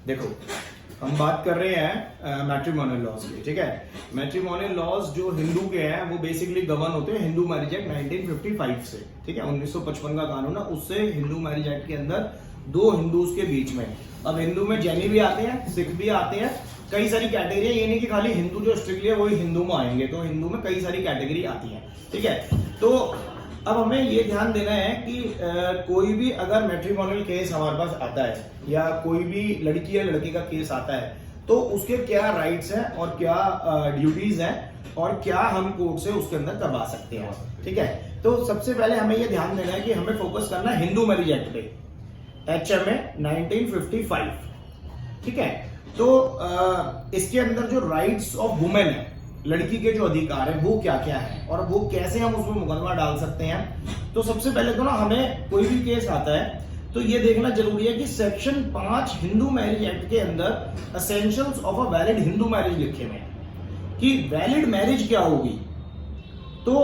देखो, हम बात कर रहे हैं मैट्रिमोनियल लॉज की, ठीक है। मैट्रिमोनियल लॉज जो हिंदू के हैं वो बेसिकली गवर्न होते हैं हिंदू मैरिज एक्ट 1955 से, ठीक है। 1955 का कानून है, उससे हिंदू मैरिज एक्ट के अंदर दो हिंदूज के बीच में, अब हिंदू में जैनी भी आते हैं, सिख भी आते हैं, कई सारी कैटेगरी, ये नहीं कि खाली हिंदू जो स्ट्रिक्टली है वही हिंदू में आएंगे, तो हिंदू में कई सारी कैटेगरी आती है, ठीक है। तो अब हमें ये ध्यान देना है कि कोई भी अगर मैट्रिमोनियल केस हमारे पास आता है या कोई भी लड़की या लड़के का केस आता है तो उसके क्या राइट्स हैं और क्या ड्यूटीज हैं और क्या हम कोर्ट से उसके अंदर करवा सकते हैं, ठीक है। तो सबसे पहले हमें ये ध्यान देना है कि हमें फोकस करना है हिंदू मैरिज एक्ट पे, HMA 1955, ठीक है। तो इसके अंदर जो राइट्स ऑफ वुमेन है, लड़की के जो अधिकार है वो क्या क्या है और वो कैसे हम उसमें मुकदमा डाल सकते हैं। तो सबसे पहले तो ना हमें कोई भी केस आता है तो ये देखना जरूरी है कि सेक्शन 5 हिंदू मैरिज एक्ट के अंदर essentials of a valid Hindu marriage लिखे हुए हैं कि वैलिड मैरिज क्या होगी। तो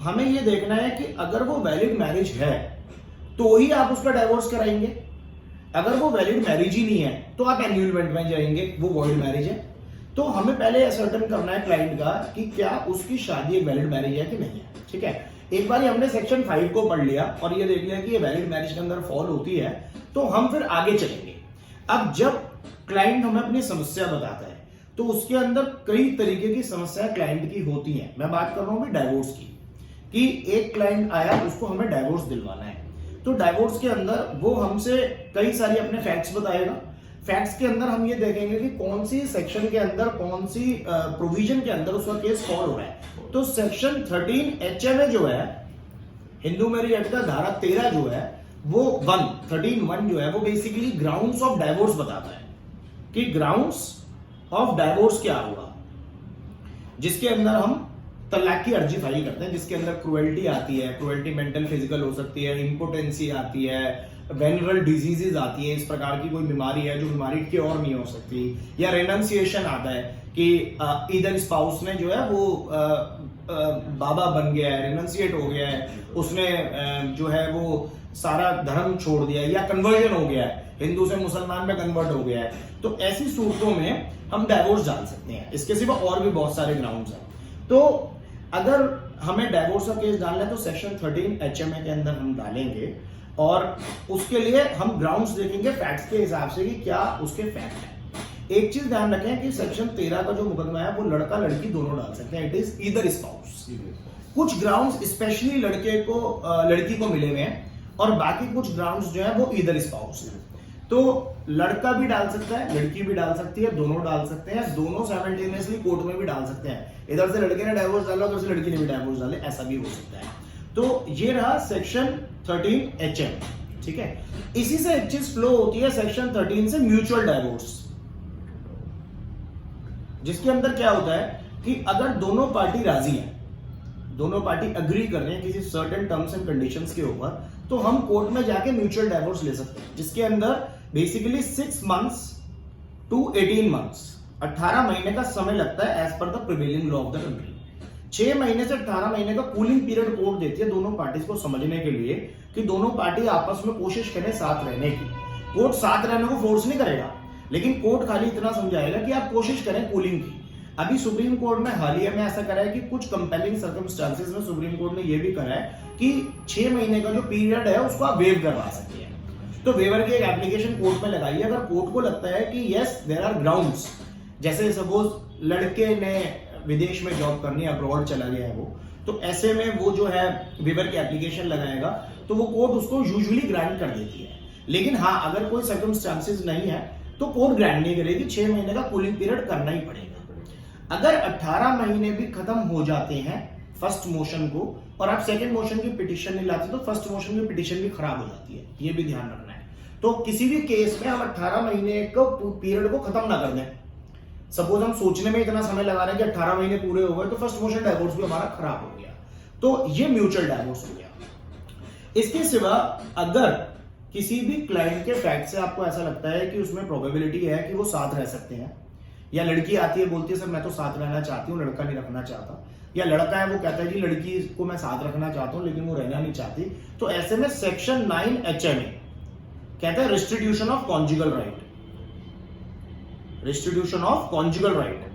हमें ये देखना है कि अगर वो वैलिड मैरिज है तो ही आप उसका डाइवोर्स कराएंगे, अगर वो वैलिड मैरिज ही नहीं है तो आप एन्यूलमेंट में जाएंगे, वो वॉइड मैरिज है। तो हमें पहले असर्टन करना है क्लाइंट का कि क्या उसकी शादी एक वैलिड मैरिज है कि नहीं है, ठीक है। एक बार हमने सेक्शन 5 को पढ़ लिया और ये देख लिया कि ये वैलिड मैरिज के अंदर फॉल होती है तो हम फिर आगे चलेंगे। अब जब क्लाइंट हमें अपनी समस्या बताता है तो उसके अंदर कई तरीके की समस्या क्लाइंट की होती है। मैं बात कर रहा हूं डाइवोर्स की, कि एक क्लाइंट आया उसको हमें डाइवोर्स दिलवाना है, तो डाइवोर्स के अंदर वो हमसे कई सारी अपने फैक्ट्स बताएगा। फैक्ट्स के अंदर हम ये देखेंगे कि कौन सी सेक्शन के अंदर, कौन सी प्रोविजन के अंदर उसका केस फॉल हो रहा है। तो सेक्शन 13 HMA जो है हिंदू मैरिज एक्ट का धारा 13 जो है वो 13(1) जो है वो बेसिकली ग्राउंड्स ऑफ डाइवोर्स बताता है कि ग्राउंड्स ऑफ डाइवोर्स क्या होगा, जिसके अंदर हम तलाक की अर्जी फाइल करते हैं, जिसके अंदर क्रुएल्टी आती है, क्रुएल्टी मेंटल फिजिकल हो सकती है, इंपोटेंसी आती है, वेनरल डिजीजेज आती है, इस प्रकार की कोई बीमारी है जो बीमारी क्योर नहीं हो सकती, या रेनंसिएशन आता है कि इधर स्पाउस ने जो है वो बाबा बन गया है, रेनंसिएट हो गया है, उसने जो है वो सारा धर्म छोड़ दिया है, या कन्वर्जन हो गया है, हिंदू से मुसलमान में कन्वर्ट हो गया है। तो ऐसी सूरतों में हम डाइवोर्स डाल सकते हैं। इसके सिवा और भी बहुत सारे ग्राउंड्स हैं। तो अगर हमें डाइवोर्स का केस डालना है तो सेक्शन 13 HMA के अंदर हम डालेंगे और उसके लिए हम ग्राउंड्स देखेंगे फैक्ट्स के हिसाब से कि क्या उसके फैक्ट है। एक चीज ध्यान रखें कि सेक्शन 13 का जो मुकदमा है वो लड़का लड़की दोनों डाल सकते हैं, इट इज ईदर स्पाउस। कुछ ग्राउंड्स स्पेशली लड़के को लड़की को मिले हुए हैं और बाकी कुछ ग्राउंड्स जो है वो ईदर स्पाउस है। तो लड़का भी डाल सकता है, लड़की भी डाल सकती है, दोनों डाल सकते हैं, दोनों साइमल्टेनियसली कोर्ट में भी डाल सकते हैं। इधर से लड़के ने डाइवोर्स डाला, उधर से लड़की ने भी डाइवोर्स डाले, ऐसा भी हो सकता है। तो ये रहा सेक्शन 13 HM, ठीक है। इसी से एक चीज फ्लो होती है सेक्शन 13 से म्यूचुअल डाइवोर्स, जिसके अंदर क्या होता है कि अगर दोनों पार्टी राजी हैं, दोनों पार्टी अग्री कर रहे हैं किसी सर्टेन टर्म्स एंड कंडीशंस के ऊपर, तो हम कोर्ट में जाके म्यूचुअल डाइवोर्स ले सकते हैं, जिसके अंदर बेसिकली 6 months to 18 months 18 महीने का समय लगता है as per the prevailing law of the country. 6 महीने से 18 महीने का कूलिंग पीरियड कोर्ट देती है दोनों पार्टीज को समझने के लिए कि दोनों पार्टी आपस में कोशिश करें साथ रहने की। कोर्ट साथ रहने को फोर्स नहीं करेगा, लेकिन कोर्ट खाली इतना समझाएगा कि आप कोशिश करें कूलिंग की। अभी सुप्रीम कोर्ट में हालिया में ऐसा करा है कि कुछ कंपेलिंग सर्कमस्टांसेस में सुप्रीम कोर्ट ने यह भी करा है कि 6 महीने का जो पीरियड है उसको आप वेव करवा सकते हैं। तो वेवर की एक एप्लीकेशन कोर्ट में लगाइए। अगर कोर्ट को लगता है कि यस देयर आर ग्राउंड्स, जैसे सपोज लड़के ने विदेश में जॉब करनी है, अब्रॉड चला गया है वो, तो ऐसे में वो जो है वेवर की एप्लीकेशन लगाएगा तो वो कोर्ट उसको यूजुअली ग्रांट कर देती है। लेकिन हाँ, अगर कोई सर्कमस्टांसेस नहीं है तो कोर्ट ग्रांट नहीं करेगी, 6 महीने का कूलिंग पीरियड करना ही पड़ेगा। अगर 18 महीने भी खत्म हो जाते हैं फर्स्ट मोशन को और आप सेकंड मोशन की पिटीशन नहीं लाते तो फर्स्ट मोशन की पिटीशन भी खराब हो जाती है, ये भी ध्यान रखना है। तो किसी भी केस में हम 18 महीने को पीरियड को खत्म ना कर दें। सपोज हम सोचने में इतना समय लगा रहे हैं कि 18 महीने पूरे हो गए तो फर्स्ट मोशन डाइवोर्स भी हमारा खराब हो गया, तो ये म्यूचुअल डाइवोर्स हो गया। इसके सिवा अगर किसी भी क्लाइंट के फैक्ट से आपको ऐसा लगता है कि उसमें प्रोबेबिलिटी है कि वो साथ रह सकते हैं, या लड़की आती है बोलती है सर मैं तो साथ रहना चाहती हूँ, लड़का नहीं रखना चाहता, या लड़का है वो कहता है कि लड़की को मैं साथ रखना चाहता हूं लेकिन वो रहना नहीं चाहती, तो ऐसे में सेक्शन 9 HMA कहता है restitution of conjugal right. Restitution of conjugal right,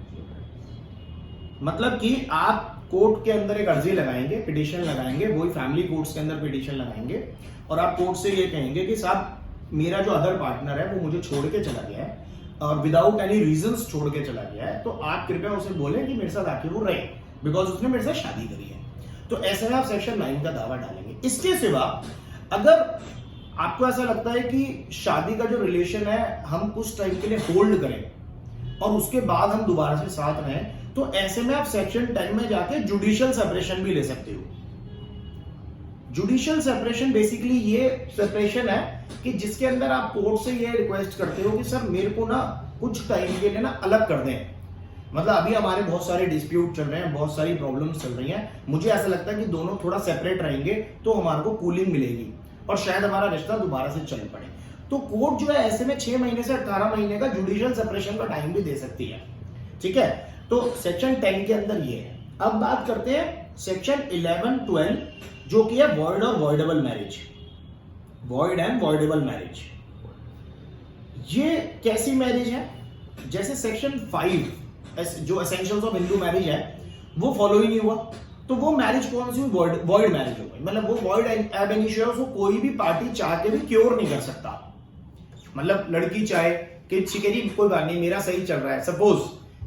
मतलब कि आप कोर्ट के अंदर एक अर्जी लगाएंगे, पिटीशन लगाएंगे, वही फैमिली कोर्ट्स के अंदर पिटीशन लगाएंगे और आप कोर्ट से ये कहेंगे कि साहब मेरा जो अदर पार्टनर है वो मुझे छोड़ के चला गया है और विदाउट एनी रीजंस छोड़ के चला गया है, तो आप कृपया उसे बोलें कि मेरे साथ आके वो रहे, बिकॉज उसने मेरे साथ शादी करी है। तो ऐसे में आप सेक्शन 9 का दावा डालेंगे। इसके सिवा अगर आपको ऐसा लगता है कि शादी का जो रिलेशन है हम कुछ टाइम के लिए होल्ड करें और उसके बाद हम दोबारा से साथ रहें, तो ऐसे में आप सेक्शन 10 में जाके जुडिशियल सेपरेशन भी ले सकते हो। जुडिशियल सेपरेशन बेसिकली ये सेपरेशन है कि जिसके अंदर आप कोर्ट से ये रिक्वेस्ट करते हो कि सर मेरे को ना कुछ टाइम के लिए ना अलग कर दें, मतलब अभी हमारे बहुत सारे डिस्प्यूट चल रहे हैं, बहुत सारी प्रॉब्लम्स चल रही हैं, मुझे ऐसा लगता है कि दोनों थोड़ा सेपरेट रहेंगे तो हमारे को कूलिंग मिलेगी और शायद हमारा रिश्ता दोबारा से चल पड़े। तो कोर्ट जो है ऐसे में 6 महीने से 18 महीने का जुडिशियल सेपरेशन का टाइम भी दे सकती है, ठीक है। तो सेक्शन 10 के अंदर ये है। अब बात करते हैं सेक्शन 11, 12 जो कि है वॉइड और voidable marriage, void and voidable marriage. ये कैसी मैरिज है? जैसे सेक्शन 5 जो एसेंशियल्स ऑफ हिंदू मैरिज है वो फॉलो ही नहीं हुआ, तो वो मैरिज कौन सी हुई? वॉइड मैरिज हो गई। मतलब वो वॉइड एब इनिशियो, उसको कोई भी पार्टी चाह के भी क्योर नहीं कर सकता। मतलब लड़की चाहे कि कह कोई बात नहीं मेरा सही चल रहा है, सपोज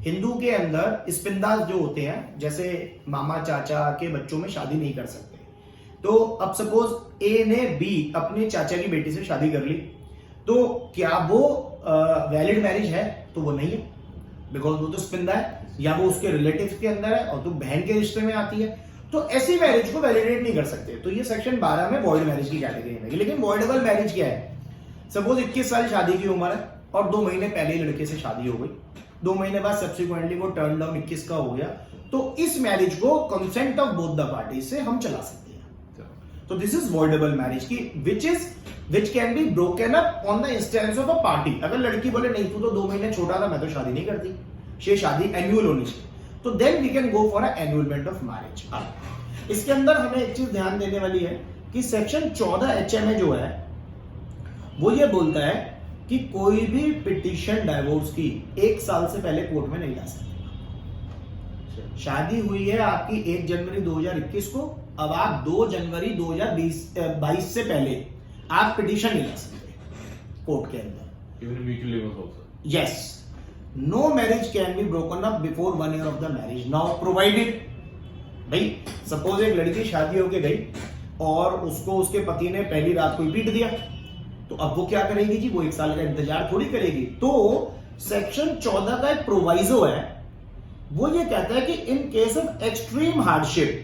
हिंदू के अंदर स्पिंदास जो होते हैं जैसे मामा चाचा के बच्चों में शादी नहीं कर सकते, तो अब सपोज ए ने बी अपने चाचा की बेटी से शादी कर ली, तो क्या वो वैलिड मैरिज है? तो वो नहीं है, बिकॉज वो तो स्पिंदा है या वो उसके रिलेटिव के अंदर है और तो बहन के रिश्ते में आती है, तो ऐसी मैरिज को वैलिडेट नहीं कर सकते। तो ये सेक्शन 12 में वॉइड मैरिज की कैटेगरी में। लेकिन वॉइडेबल मैरिज क्या है? सपोज 21 साल शादी की उम्र है और 2 महीने पहले ही लड़के से शादी हो गई, 2 महीने बाद सब्सिक्वेंटली वो टर्न डाउन 21 का हो गया, तो इस मैरिज को consent of both the party से हम चला सकते हैं। तो दिस इज वॉइडेबल मैरिज की which can be broken up on the instance of a party. अगर लड़की बोले नहीं तू तो 2 महीने छोटा था, मैं तो शादी नहीं करती, ये शादी एनुअल होनी चाहिए, तो then we can go for a annulment of marriage. इसके अंदर हमें एक चीज ध्यान देने वाली है कि सेक्शन 14 HMA जो है वो ये बोलता है कि कोई भी पिटीशन डाइवोर्स की 1 साल से पहले कोर्ट में नहीं ला सकते। शादी हुई है आपकी 1 जनवरी 2021 को, अब आप 2 जनवरी 2022 से पहले आप पिटीशन नहीं ला सकते कोर्ट के अंदर। Yes, no marriage can be broken up before 1 year of the marriage. Now provided, भाई सपोज एक लड़की शादी होके गई और उसको उसके पति ने पहली रात को ही पीट दिया, तो अब वो क्या करेगी जी? वो 1 साल का इंतजार थोड़ी करेगी। तो सेक्शन 14 का एक प्रोवाइजो है, वो ये कहता है कि in case of extreme hardship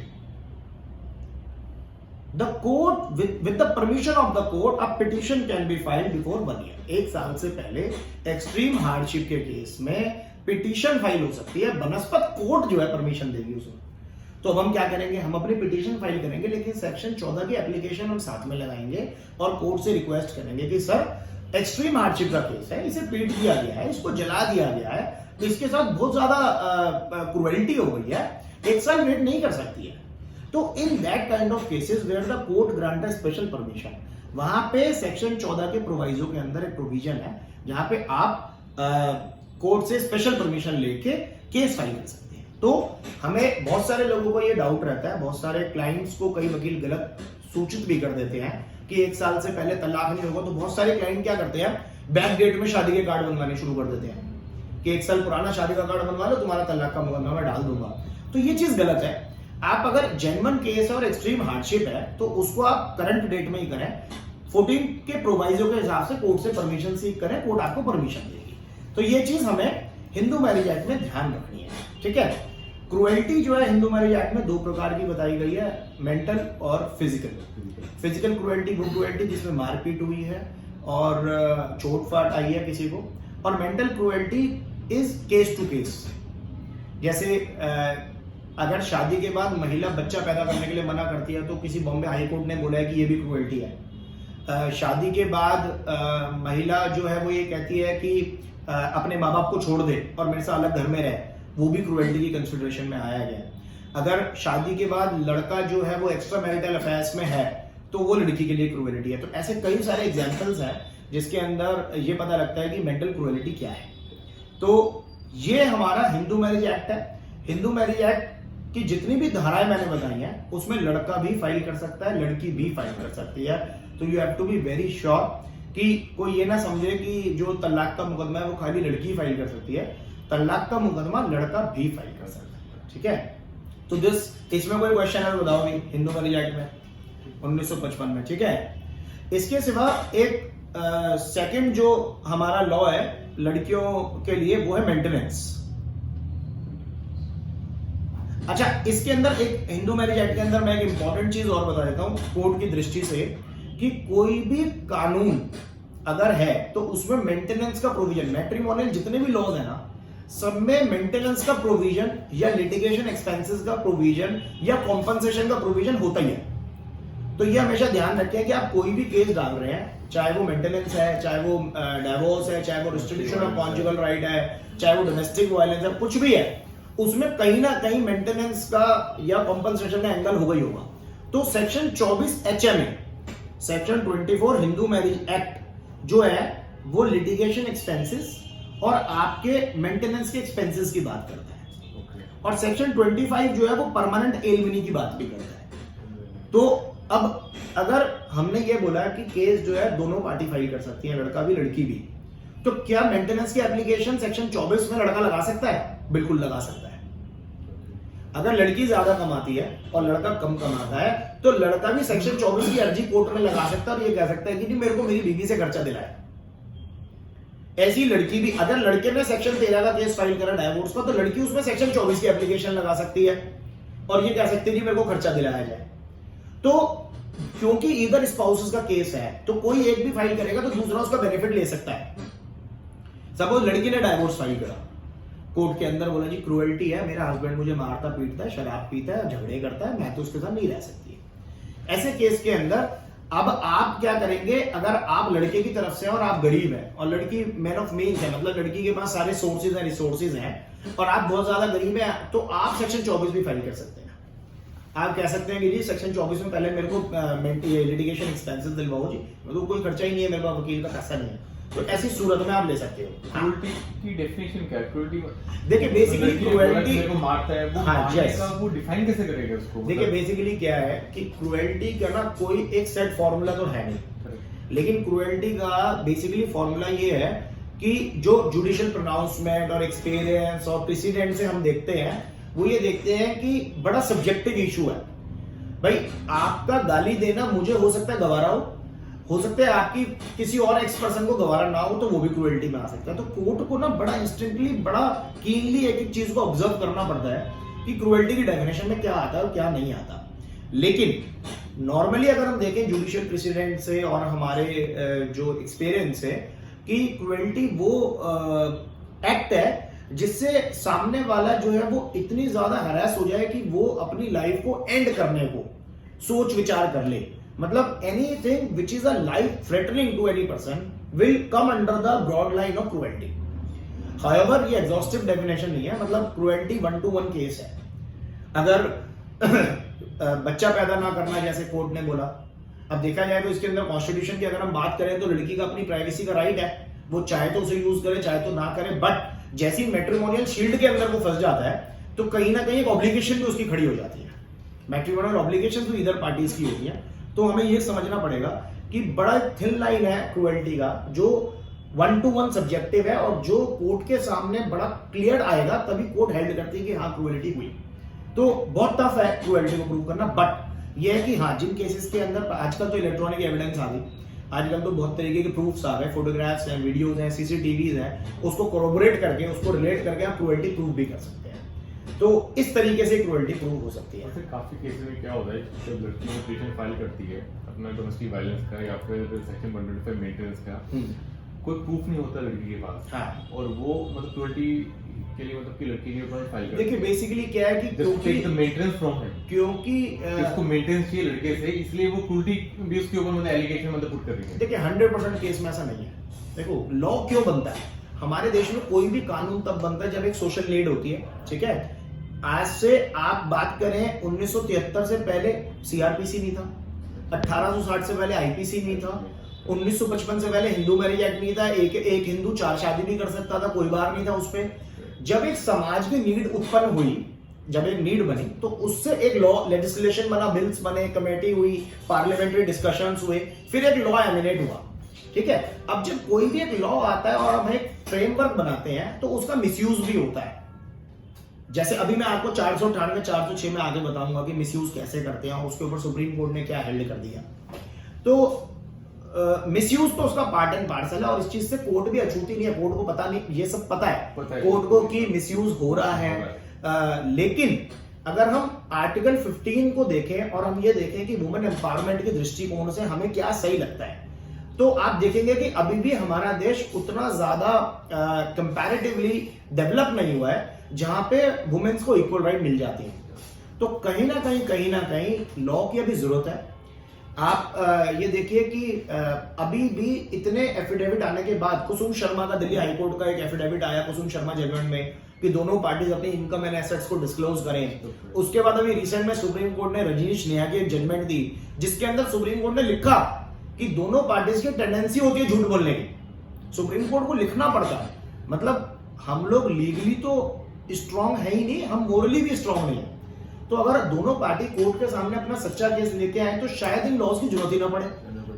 the court with the permission of the court a petition can be filed before 1 year। 1 साल से पहले एक्सट्रीम हार्डशिप के केस में पिटीशन फाइल हो सकती है, बनस्पत कोर्ट जो है परमिशन देगी उसमें। तो अब हम क्या करेंगे? हम अपनी पिटीशन फाइल करेंगे, लेकिन सेक्शन 14 की एप्लीकेशन हम साथ में लगाएंगे और कोर्ट से रिक्वेस्ट करेंगे कि सर एक्सट्रीम हार्डशिप का केस है, इसे पीट दिया गया है, इसको जला दिया गया है, तो इसके साथ बहुत ज्यादा क्रुएल्टी हो गई है, 1 साल वेट नहीं कर सकती है। तो in that kind of cases where the court grant a special permission, वहां पे सेक्शन 14 के प्रोवाइजो के अंदर एक प्रोविजन है जहां पे आप कोर्ट से स्पेशल परमिशन लेके केस फाइल कर सकते हैं। तो हमें बहुत सारे लोगों को ये डाउट रहता है, बहुत सारे क्लाइंट्स को कई वकील गलत सूचित भी कर देते हैं कि 1 साल से पहले तलाक नहीं होगा, तो बहुत सारे क्लाइंट क्या करते हैं? बैक डेट में शादी के कार्ड बनवाने शुरू कर देते हैं कि 1 साल पुराना शादी का कार्ड बनवा लो, तुम्हारा तलाक का मुकदमा मैं डाल दूंगा। तो ये चीज गलत है। आप अगर जेन्युइन केस और एक्सट्रीम हार्डशिप है तो उसको आप करंट डेट में ही करें, 14 के प्रोवाइजो के हिसाब से कोर्ट से परमिशन सीख करें, कोर्ट आपको परमिशन देगी। तो ये चीज हमें हिंदू मैरिज एक्ट में ध्यान रखनी है, ठीक है। क्रुएल्टी जो है हिंदू मैरिज एक्ट में 2 प्रकार की बताई गई है, मेंटल और फिजिकल। फिजिकल क्रुएल्टी वो क्रुएल्टी जिसमें मारपीट हुई है और चोट फाट आई है किसी को, और mental cruelty is case to case. जैसे अगर शादी के बाद महिला बच्चा पैदा करने के लिए मना करती है तो किसी बॉम्बे हाई कोर्ट ने बोला है कि ये भी क्रुएल्टी है। शादी के बाद महिला जो है वो ये कहती है कि अपने माँ बाप को छोड़ दे और मेरे साथ अलग घर में रहे, वो भी क्रुएल्टी की कंसिडरेशन में आया गया। अगर शादी के बाद लड़का जो है वो एक्स्ट्रा मैरिटल अफेयर्स में है तो वो लड़की के लिए क्रुएल्टी है। तो ऐसे कई सारे एग्जांपल्स हैं जिसके अंदर ये पता लगता है कि मेंटल क्रुएल्टी क्या है। तो ये हमारा हिंदू मैरिज एक्ट है। हिंदू मैरिज एक्ट की जितनी भी धाराएं मैंने बताई हैं उसमें लड़का भी फाइल कर सकता है, लड़की भी फाइल कर सकती है। तो you have to be very sure कि कोई ये ना समझे कि जो तलाक का मुकदमा है वो खाली लड़की फाइल कर सकती है, तलाक का मुकदमा लड़का भी फाइल कर सकता है। ठीक है, तो इसमें कोई क्वेश्चन है बताओ भी हिंदू मैरिज एक्ट में 1955 में। ठीक है, इसके सिवा एक सेकंड जो हमारा लॉ है लड़कियों के लिए वो है मेंटेनेंस। अच्छा, इसके अंदर एक हिंदू मैरिज एक्ट के अंदर मैं एक इंपॉर्टेंट चीज और बता देता हूं कोर्ट की दृष्टि से कि कोई भी कानून अगर है तो उसमें मेंटेनेंस का प्रोविजन, मैट्रिमोनियल जितने भी लॉज है ना सब में मेंटेनेंस का प्रोविजन या लिटिगेशन एक्सपेंसेस का प्रोविजन या कॉम्पनसेशन का प्रोविजन होता ही है। तो ये हमेशा ध्यान रखें कि आप कोई भी केस डाल रहे हैं, चाहे वो मेंटेनेंस है, चाहे वो डिवोर्स है, चाहे वो रिस्ट्रिक्शन ऑफ कॉन्जुगल राइट है, चाहे वो डोमेस्टिक वायलेंस है, कुछ भी है, उसमें कहीं ना कहीं मेंटेनेंस का या कॉम्पनसेशन का एंगल होगा ही होगा। तो section 24 HMA, section 24 Hindu marriage act जो है वो लिटिगेशन एक्सपेंसेस और आपके मेंटेनेंस के एक्सपेंसेस की बात करता है। और सेक्शन 25 जो है वो परमानेंट एलिमनी की बात भी करता है। तो अब अगर हमने ये बोला कि केस जो है दोनों पार्टी फाइल कर सकती है, लड़का भी लड़की भी, तो क्या मेंटेनेंस की एप्लीकेशन सेक्शन 24 में लड़का लगा सकता है? बिल्कुल लगा सकता है। अगर लड़की ज्यादा कमाती है और लड़का कम कमाता है तो लड़का भी सेक्शन 24 की अर्जी कोर्ट में लगा सकता है और ये कह सकता है कि मेरे को मेरी बीवी से खर्चा दिलाया। ऐसी लड़की भी, अगर लड़के ने सेक्शन 13 का केस फाइल करा डाइवोर्स का, तो लड़की उसमें सेक्शन 24 की एप्लीकेशन लगा सकती है और ये कह सकती है कि मेरे को खर्चा दिलाया जाए। तो क्योंकि इधर स्पाउसेस का केस है तो कोई एक भी फाइल करेगा तो दूसरा उसका बेनिफिट ले सकता है। सपोज लड़की ने डाइवोर्स फाइल करा, कोर्ट के अंदर बोला जी क्रूएल्टी है, मेरा हस्बैंड मुझे मारता पीटता है, शराब पीता है, झगड़े करता है, मैं तो उसके साथ नहीं रह सकती। ऐसे केस के अंदर अब आप क्या करेंगे? अगर आप लड़के की तरफ से और आप गरीब हैं और लड़की मैन ऑफ मीन्स है, मतलब लड़की के पास सारे सोर्सेज हैं, रिसोर्सेज हैं, और आप बहुत ज्यादा गरीब हैं, तो आप सेक्शन 24 भी फाइल कर सकते हैं। आप कह सकते हैं कि जी सेक्शन 24 में पहले मेरे को लिटिगेशन एक्सपेंसेस दिलवाओ जी, मतलब कोई खर्चा ही नहीं है, मेरे पास वकील का पैसा नहीं है, तो ऐसी सूरत में आप ले सकते हो। क्रूएल्टी की डेफिनेशन क्या है? क्रूएल्टी देखिए बेसिकली क्रूएल्टी को मारता है, वो मारने का वो डिफाइन कैसे करेगा उसको? देखिए बेसिकली क्या है कि क्रूएल्टी का ना कोई एक सेट फॉर्मूला तो है नहीं, लेकिन क्रूएल्टी का बेसिकली फॉर्मूला ये है कि जो जुडिशियल प्रोनाउंसमेंट और एक्सपीरियंस और प्रेसिडेंट से हम देखते हैं वो ये देखते हैं कि बड़ा सब्जेक्टिव इशू है। भाई आपका गाली देना मुझे हो सकता है गवारा हो सकता है आपकी किसी और एक्स पर्सन को गवारा ना हो, तो वो भी क्रूएल्टी में आ सकता है। तो कोर्ट को ना बड़ा इंस्टेंटली, बड़ा कीनली एक एक चीज को ऑब्जर्व करना पड़ता है कि क्रूएल्टी की डेफिनेशन में क्या आता है और क्या नहीं आता। लेकिन नॉर्मली अगर हम देखें जुडिशियल प्रेसिडेंट से और हमारे जो एक्सपीरियंस है कि क्रूएल्टी वो एक्ट है जिससे सामने वाला जो है वो इतनी ज्यादा हरास हो जाए कि वो अपनी लाइफ को एंड करने को सोच विचार कर ले। मतलब anything which is a life threatening to any person will come under the broad line of cruelty. However ये एग्जॉस्टिव डेफिनेशन नहीं है, मतलब क्रूएल्टी 1-to-1 केस है। अगर बच्चा पैदा ना करना जैसे कोर्ट ने बोला, अब देखा जाए तो इसके अंदर कॉन्स्टिट्यूशन की अगर हम बात करें तो लड़की का अपनी प्राइवेसी का राइट है, वो चाहे तो उसे यूज करे चाहे तो ना करे, बट जैसी मैट्रिमोनियल शील्ड के अंदर वो फंस जाता है तो कहीं ना कहीं एक ऑब्लिगेशन भी उसकी खड़ी हो जाती है। मैट्रिमोनियल ऑब्लिगेशन तो इधर पार्टीज की होती है। तो हमें ये समझना पड़ेगा कि बड़ा थिन लाइन है क्रूएल्टी का, जो 1-to-1 सब्जेक्टिव है और जो कोर्ट के सामने बड़ा क्लियर आएगा तभी कोर्ट हेल्ड करती है कि हाँ क्रूएल्टी हुई। तो बहुत टफ है क्रूएल्टी को प्रूव करना, बट ये है कि हाँ जिन केसेस के अंदर आजकल तो इलेक्ट्रॉनिक एविडेंस आ गई, आजकल तो बहुत तरीके के प्रूफ्स आ गए, फोटोग्राफ्स हैं, वीडियोस हैं, सीसीटीवीज हैं, उसको कोरोबोरेट करके उसको रिलेट करके आप क्रूएल्टी प्रूव भी कर सकते हैं। तो इस तरीके से क्रूएल्टी प्रूव हो सकती है। वैसे काफी केसेस में क्या होता है जब लड़की पिटीशन फाइल करती है अपना डोमेस्टिक वायलेंस का या फिर सेक्शन 125 मेंटेनेंस का, कोई प्रूफ नहीं होता लड़की के पास। हाँ। और वो मतलब क्रूएल्टी के लिए मतलब कि लड़की के ऊपर फाइल करती है। देखिए बेसिकली क्या है कि क्योंकि मेंटेनेंस फ्रॉम है, क्योंकि उसको मेंटेनेंस चाहिए लड़के से, इसलिए वो क्रूएल्टी भी उसके ऊपर मतलब एलिगेशन मतलब पुट कर रही है। देखिए 100% केस में ऐसा नहीं है। देखो लॉ क्यों बनता है हमारे देश में? कोई भी कानून तब बनता है जब एक सोशल नीड होती है, ठीक है। आज से आप बात करें 1973 से पहले सीआरपीसी नहीं था, 1860 से पहले आईपीसी नहीं था, 1955 से पहले हिंदू मैरिज एक्ट नहीं था, एक हिंदू 4 शादी भी कर सकता था, कोई बार नहीं था उस पर। जब एक समाज की नीड उत्पन्न हुई, जब एक नीड बनी, तो उससे एक लॉ लेजिस्लेशन बना, बिल्स बने, कमेटी हुई, पार्लियामेंट्री डिस्कशंस हुए, फिर एक लॉ एमिनेट हुआ। ठीक है, अब जब कोई भी एक लॉ आता है और हम एक फ्रेमवर्क बनाते हैं तो उसका मिसयूज भी होता है। जैसे अभी मैं आपको 498 406 में आगे बताऊंगा कि मिसयूज कैसे करते हैं और उसके ऊपर सुप्रीम कोर्ट ने क्या हेल्ड कर दिया। तो मिसयूज तो उसका पार्ट एंड पार्सल है और इस चीज से कोर्ट भी अछूती नहीं है, कोर्ट को पता नहीं, ये सब पता है कोर्ट को कि मिसयूज हो रहा है। लेकिन अगर हम आर्टिकल 15 को देखें और हम ये देखें कि वुमेन एम्पावरमेंट के दृष्टिकोण से हमें क्या सही लगता है, तो आप देखेंगे कि अभी भी हमारा देश उतना ज्यादा कंपैरेटिवली डेवलप नहीं हुआ है जहां पे वुमेन्स को इक्वल राइट मिल जाती है। तो कहीं ना कहीं लॉ की अभी जरूरत है। आप ये देखिए कि अभी भी इतने एफिडेविट आने के बाद, कुसुम शर्मा का दिल्ली हाईकोर्ट का एक एफिडेविट आया कुसुम शर्मा जजमेंट में कि दोनों पार्टीज अपनी इनकम एंड एसेट्स को डिस्क्लोज करें। उसके बाद अभी रिसेंट में सुप्रीम कोर्ट ने रजनीश नेहा की एक जजमेंट दी जिसके अंदर सुप्रीम कोर्ट ने लिखा कि दोनों पार्टीज की टेंडेंसी होती है झूठ बोलने की। सुप्रीम कोर्ट को लिखना पड़ता है, मतलब हम लोग लीगली तो स्ट्रांग है ही नहीं, हम मोरली भी स्ट्रांग नहीं है। तो अगर दोनों पार्टी कोर्ट के सामने अपना सच्चा केस लेके आए तो शायद इन लॉज की जरूरत ही ना पड़े,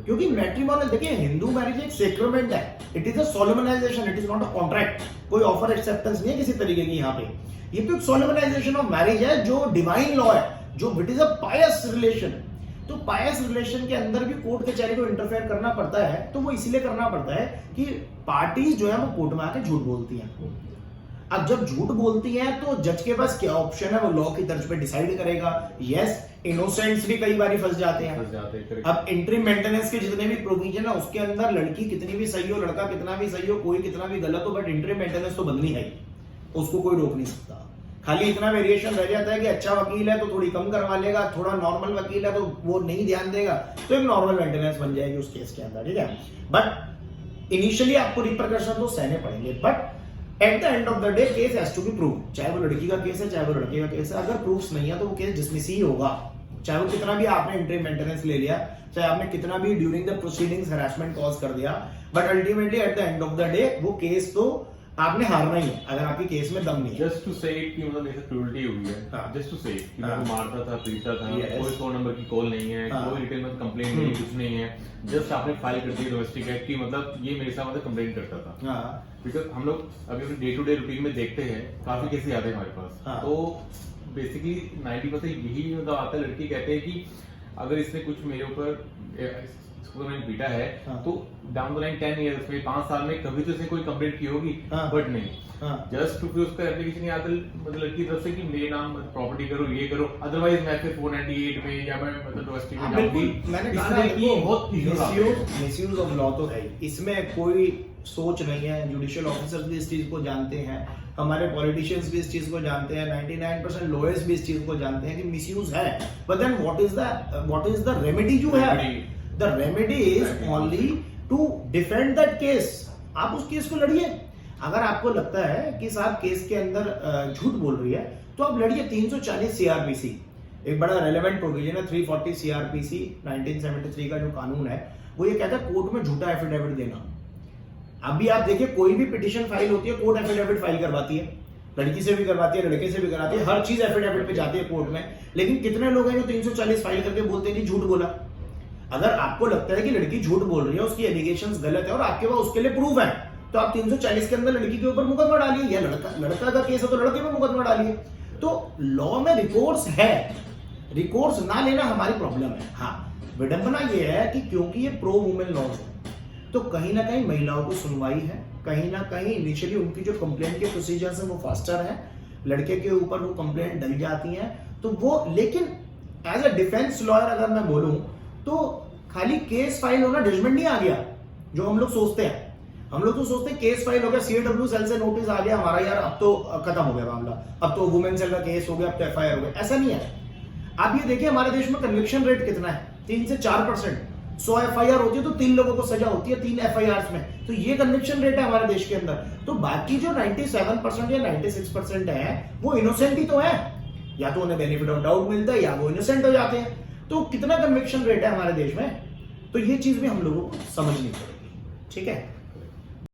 क्योंकि मैट्रिमोनियल, देखिए हिंदू मैरिज एक सेक्रेमेंट है, it is a solemnisation, it is not a contract, कोई ऑफर एक्सेप्टेंस नहीं है किसी तरीके की। यहाँ पे ये तो एक सोलेमनाइजेशन ऑफ मैरिज है जो डिवाइन लॉ है, जो it is a pious relation. तो पायस रिलेशन के अंदर भी कोर्ट कचहरी को इंटरफेयर करना पड़ता है, तो वो इसलिए करना पड़ता है कि पार्टीज जो है वो कोर्ट में आके झूठ बोलती हैं। अब जब झूठ बोलती हैं तो जज के पास क्या ऑप्शन है, वो लॉ की तर्ज पे डिसाइड करेगा। यस, इनोसेंट्स भी कई बार फंस जाते हैं। अब एंट्री मेंटेनेंस के जितने भी प्रोविजन है उसके अंदर लड़की कितनी भी सही हो, लड़का कितना भी सही हो, कोई कितना भी गलत हो, बट एंट्री मेंटेनेंस तो बंदनी है, उसको कोई रोक नहीं सकता। खाली इतना वेरिएशन रह जाता है कि अच्छा वकील है तो थोड़ी कम करवा लेगा, थोड़ा नॉर्मल वकील है तो वो नहीं ध्यान देगा, तो एक नॉर्मल मेंटेनेंस बन जाएगी उस केस के अंदर। ठीक है, बट इनिशियली आपको रिपरकशन तो सहने पड़ेंगे, but at the end of the day case has to be prove. चाहे वो लड़की का केस है चाहे वो लड़के का केस है, अगर प्रूफ्स नहीं है तो वो केस डिसमिस ही होगा। चाहे वो कितना भी आपने एंट्री मेंटेनेंस ले लिया, चाहे आपने कितना भी during the proceedings harassment cause कर दिया, but ultimately at the end of the day वो केस तो आपने हारना ही है अगर आपकी केस में दम नहीं है। जस्ट टू से कि मतलब जैसे क्रूरटी हुई है, जस्ट टू से कि मैं मारता था, पीटता था, कोई 100 नंबर की कॉल नहीं है, कोई रिटेल में कंप्लेंट नहीं, कुछ नहीं है, जस्ट आपने फाइल कर दी डोमेस्टिक एक्ट की, मतलब ये मेरे साथ मतलब कंप्लेंट करता था। बिकॉज हम लोग अभी अपने डे टू डे रूटीन में देखते हैं काफी केसेस आते हैं हमारे पास, तो बेसिकली 90% यही मतलब आता है, लड़की कहते हैं कि अगर इसने कुछ मेरे ऊपर मैंने पीटा है तो डाउन द लाइन 10 इयर्स में 5 साल में कभी तो इसे कोई कंप्लेंट की होगी, बट नहीं, जस्ट टू फिर उसका एप्लीकेशन आता मतलब लड़की की तरफ से कि मेरे नाम प्रॉपर्टी करो, ये करो, अदरवाइज मैं फिर 498 में या मैं मतलब डोमेस्टिक में जाऊंगी। मैंने कहा कि बहुत मिसयूज ऑफ लॉ तो है, इसमें कोई सोच नहीं है। जुडिशियल ऑफिसर्स भी इस चीज को जानते हैं, हमारे पॉलिटिशियंस भी इस चीज को जानते हैं, 99% लॉयर्स भी इस चीज को जानते हैं कि मिसयूज है। But then what is the remedy जो है? The remedy is only to defend that case. आप उस केस को लड़िए। अगर आपको लगता है कि साहब केस के अंदर झूठ बोल रही है तो आप लड़िए। 340 CRPC एक बड़ा रेलेवेंट प्रोविजन है। 340 CRPC 1973 का जो कानून है वो ये कहता है कोर्ट में झूठा एफिडेविट देना। अभी आप देखिए कोई भी पिटीशन फाइल होती है कोर्ट एफिडेविट फाइल करवाती है, लड़की से भी करवाती है, लड़के से भी करवाती है, हर चीज एफिडेविट पे जाती है कोर्ट में। लेकिन कितने लोग हैं जो 340 फाइल करके बोलते हैं कि झूठ बोला। अगर आपको लगता है कि लड़की झूठ बोल रही है, उसकी एलिगेशंस गलत है और आपके पास उसके लिए प्रूफ है, तो आप 340 के अंदर लड़की के ऊपर मुकदमा डालिए, या लड़का का केस है तो लड़के पे मुकदमा डालिए। तो लॉ में रिकोर्स है, रिकोर्स ना लेना हमारी प्रॉब्लम है। हाँ, विडंबना ये है कि क्योंकि ये प्रो वुमेन लॉज है तो कहीं ना कहीं महिलाओं की सुनवाई है, कहीं ना कहीं इनिशियली उनकी जो कंप्लेंट के प्रोसीजर्स है वो फास्टर है, लड़के के ऊपर वो कंप्लेंट डल जाती है तो वो। लेकिन एज अ डिफेंस लॉयर अगर मैं बोलूं तो खाली केस फाइल होना जजमेंट नहीं आ गया जो हम लोग सोचते हैं। हम लोग तो सोचते हैं केस फाइल हो गया, CAW सेल से नोटिस आ गया हमारा, यार अब तो खत्म हो गया मामला, अब तो वुमेन सेल का केस हो गया, अब तो FIR हो गया। ऐसा नहीं है। आप ये देखिए हमारे देश में कन्विक्शन रेट कितना है, 3 से 4%। 100 FIR होती है तो 3 लोगों को सजा होती है 3 FIRs में, तो ये कन्विक्शन रेट है हमारे देश के अंदर। तो बाकी जो 97% या 96% है वो इनोसेंट ही तो है, या तो उन्हें बेनिफिट ऑफ डाउट मिलता है या वो इनोसेंट हो जाते हैं। तो कितना कन्विक्शन रेट है हमारे देश में? तो ये चीज भी हम लोगों को समझनी पड़ेगी, ठीक है।